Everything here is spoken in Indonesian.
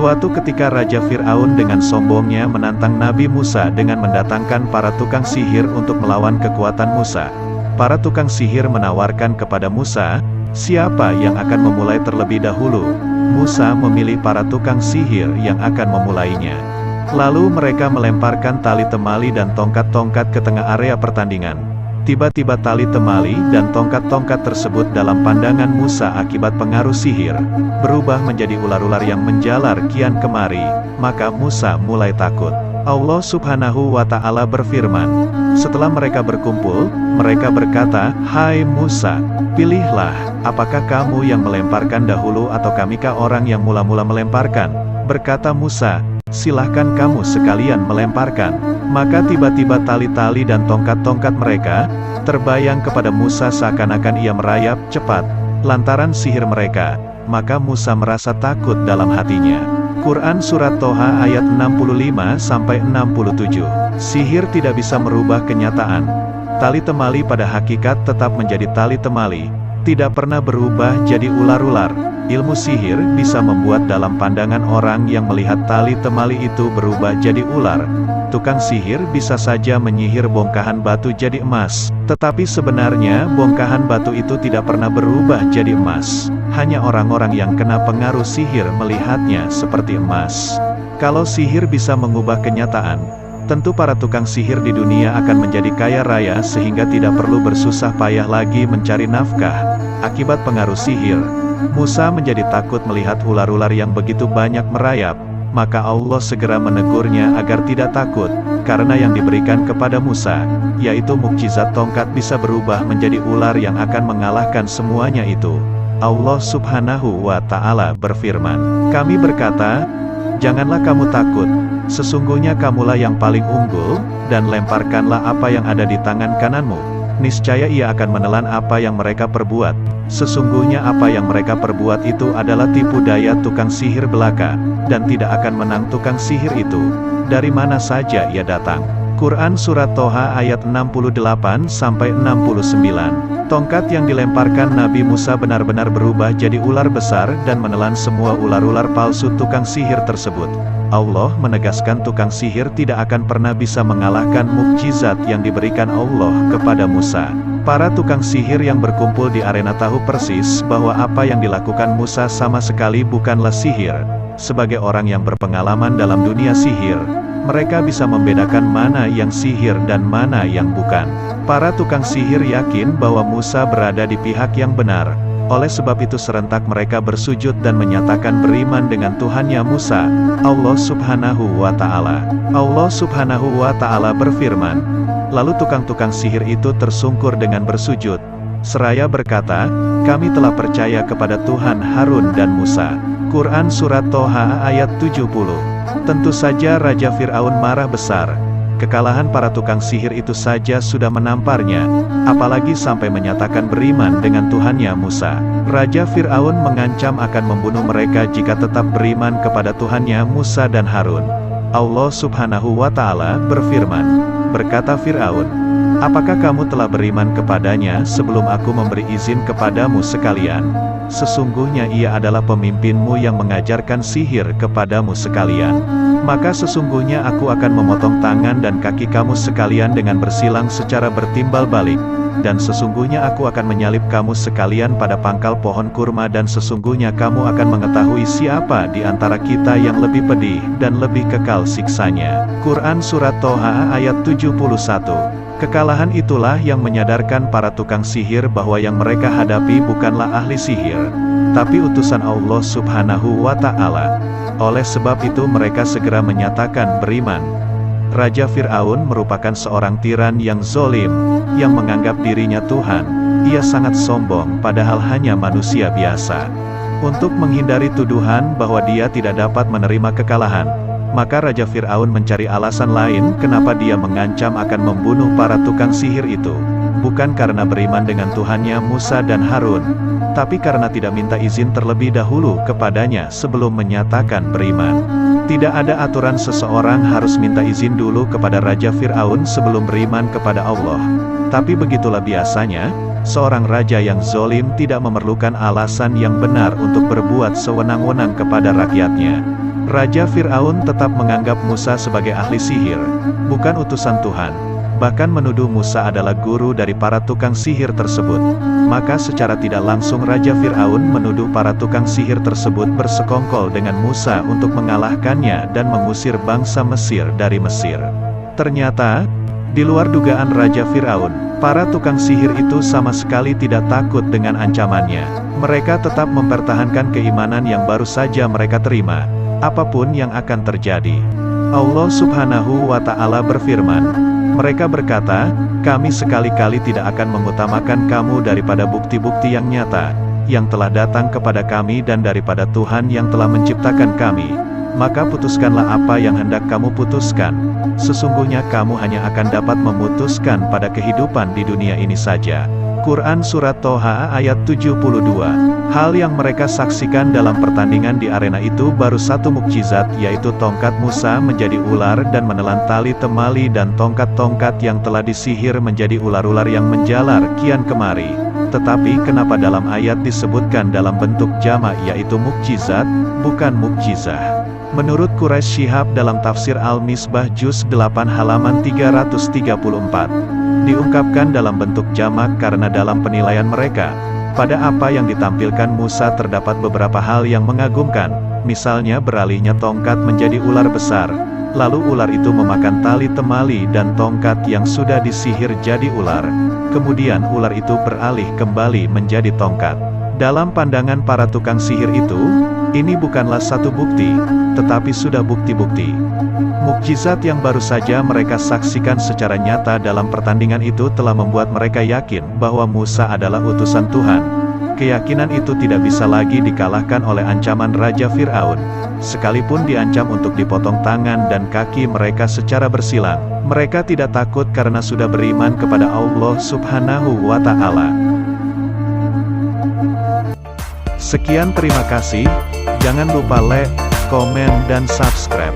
Suatu ketika Raja Fir'aun dengan sombongnya menantang Nabi Musa dengan mendatangkan para tukang sihir untuk melawan kekuatan Musa. Para tukang sihir menawarkan kepada Musa, siapa yang akan memulai terlebih dahulu? Musa memilih para tukang sihir yang akan memulainya. Lalu mereka melemparkan tali temali dan tongkat-tongkat ke tengah area pertandingan. Tiba-tiba tali temali dan tongkat-tongkat tersebut dalam pandangan Musa akibat pengaruh sihir, berubah menjadi ular-ular yang menjalar kian kemari, maka Musa mulai takut. Allah Subhanahu wa Ta'ala berfirman, setelah mereka berkumpul, mereka berkata, "Hai Musa, pilihlah, apakah kamu yang melemparkan dahulu atau kamikah orang yang mula-mula melemparkan?" Berkata Musa, "Silahkan kamu sekalian melemparkan." Maka tiba-tiba tali-tali dan tongkat-tongkat mereka terbayang kepada Musa seakan-akan ia merayap cepat lantaran sihir mereka. Maka Musa merasa takut dalam hatinya. Quran Surat Toha ayat 65-67. Sihir tidak bisa merubah kenyataan. Tali temali pada hakikat tetap menjadi tali temali, tidak pernah berubah jadi ular-ular. Ilmu sihir bisa membuat dalam pandangan orang yang melihat tali temali itu berubah jadi ular. Tukang sihir bisa saja menyihir bongkahan batu jadi emas, tetapi sebenarnya bongkahan batu itu tidak pernah berubah jadi emas. Hanya orang-orang yang kena pengaruh sihir melihatnya seperti emas. Kalau sihir bisa mengubah kenyataan, tentu para tukang sihir di dunia akan menjadi kaya raya sehingga tidak perlu bersusah payah lagi mencari nafkah. Akibat pengaruh sihir, Musa menjadi takut melihat ular-ular yang begitu banyak merayap, maka Allah segera menegurnya agar tidak takut, karena yang diberikan kepada Musa, yaitu mukjizat tongkat bisa berubah menjadi ular yang akan mengalahkan semuanya itu. Allah Subhanahu wa Ta'ala berfirman, "Kami berkata, janganlah kamu takut, sesungguhnya kamulah yang paling unggul, dan lemparkanlah apa yang ada di tangan kananmu. Niscaya ia akan menelan apa yang mereka perbuat. Sesungguhnya apa yang mereka perbuat itu adalah tipu daya tukang sihir belaka, dan tidak akan menang tukang sihir itu, dari mana saja ia datang." Quran Surat Toha ayat 68-69. Tongkat yang dilemparkan Nabi Musa benar-benar berubah jadi ular besar dan menelan semua ular-ular palsu tukang sihir tersebut. Allah menegaskan tukang sihir tidak akan pernah bisa mengalahkan mukjizat yang diberikan Allah kepada Musa. Para tukang sihir yang berkumpul di arena tahu persis bahwa apa yang dilakukan Musa sama sekali bukanlah sihir. Sebagai orang yang berpengalaman dalam dunia sihir, mereka bisa membedakan mana yang sihir dan mana yang bukan. Para tukang sihir yakin bahwa Musa berada di pihak yang benar. Oleh sebab itu serentak mereka bersujud dan menyatakan beriman dengan Tuhannya Musa, Allah Subhanahu wa Ta'ala. Allah Subhanahu wa Ta'ala berfirman, lalu tukang-tukang sihir itu tersungkur dengan bersujud, seraya berkata, "Kami telah percaya kepada Tuhan Harun dan Musa." Quran Surat Toha ayat 70. Tentu saja Raja Fir'aun marah besar. Kekalahan para tukang sihir itu saja sudah menamparnya, apalagi sampai menyatakan beriman dengan Tuhannya Musa. Raja Fir'aun mengancam akan membunuh mereka jika tetap beriman kepada Tuhannya Musa dan Harun. Allah Subhanahu wa Ta'ala berfirman, berkata Fir'aun, "Apakah kamu telah beriman kepadanya sebelum aku memberi izin kepadamu sekalian? Sesungguhnya ia adalah pemimpinmu yang mengajarkan sihir kepadamu sekalian. Maka sesungguhnya aku akan memotong tangan dan kaki kamu sekalian dengan bersilang secara bertimbal balik. Dan sesungguhnya aku akan menyalib kamu sekalian pada pangkal pohon kurma dan sesungguhnya kamu akan mengetahui siapa di antara kita yang lebih pedih dan lebih kekal siksanya." Quran Surat Toha ayat 71. Kekalahan itulah yang menyadarkan para tukang sihir bahwa yang mereka hadapi bukanlah ahli sihir, tapi utusan Allah Subhanahu wa Ta'ala. Oleh sebab itu mereka segera menyatakan beriman. Raja Fir'aun merupakan seorang tiran yang zolim, yang menganggap dirinya Tuhan. Ia sangat sombong padahal hanya manusia biasa. Untuk menghindari tuduhan bahwa dia tidak dapat menerima kekalahan, maka Raja Fir'aun mencari alasan lain kenapa dia mengancam akan membunuh para tukang sihir itu. Bukan karena beriman dengan Tuhannya Musa dan Harun, tapi karena tidak minta izin terlebih dahulu kepadanya sebelum menyatakan beriman. Tidak ada aturan seseorang harus minta izin dulu kepada Raja Fir'aun sebelum beriman kepada Allah. Tapi begitulah biasanya, seorang raja yang zolim tidak memerlukan alasan yang benar untuk berbuat sewenang-wenang kepada rakyatnya. Raja Fir'aun tetap menganggap Musa sebagai ahli sihir, bukan utusan Tuhan, bahkan menuduh Musa adalah guru dari para tukang sihir tersebut. Maka secara tidak langsung Raja Fir'aun menuduh para tukang sihir tersebut bersekongkol dengan Musa untuk mengalahkannya dan mengusir bangsa Mesir dari Mesir. Ternyata, di luar dugaan Raja Fir'aun, para tukang sihir itu sama sekali tidak takut dengan ancamannya. Mereka tetap mempertahankan keimanan yang baru saja mereka terima, apapun yang akan terjadi. Allah Subhanahu wa Ta'ala berfirman, mereka berkata, kami sekali-kali tidak akan mengutamakan kamu daripada bukti-bukti yang nyata, yang telah datang kepada kami dan daripada Tuhan yang telah menciptakan kami. Maka putuskanlah apa yang hendak kamu putuskan. Sesungguhnya kamu hanya akan dapat memutuskan pada kehidupan di dunia ini saja. Quran Surat Toha ayat 72. Hal yang mereka saksikan dalam pertandingan di arena itu baru satu mukjizat, yaitu tongkat Musa menjadi ular dan menelan tali temali dan tongkat-tongkat yang telah disihir menjadi ular-ular yang menjalar kian kemari. Tetapi kenapa dalam ayat disebutkan dalam bentuk jamak yaitu mukjizat, bukan mukjizah? Menurut Quraisy Shihab dalam tafsir Al-Misbah Juz 8 halaman 334, diungkapkan dalam bentuk jamak karena dalam penilaian mereka, pada apa yang ditampilkan Musa terdapat beberapa hal yang mengagumkan, misalnya beralihnya tongkat menjadi ular besar, lalu ular itu memakan tali temali dan tongkat yang sudah disihir jadi ular, kemudian ular itu beralih kembali menjadi tongkat. Dalam pandangan para tukang sihir itu, ini bukanlah satu bukti, tetapi sudah bukti-bukti. Mukjizat yang baru saja mereka saksikan secara nyata dalam pertandingan itu telah membuat mereka yakin bahwa Musa adalah utusan Tuhan. Keyakinan itu tidak bisa lagi dikalahkan oleh ancaman Raja Fir'aun. Sekalipun diancam untuk dipotong tangan dan kaki mereka secara bersilang, mereka tidak takut karena sudah beriman kepada Allah Subhanahu wa Ta'ala. Sekian, terima kasih. Jangan lupa like, komen, dan subscribe.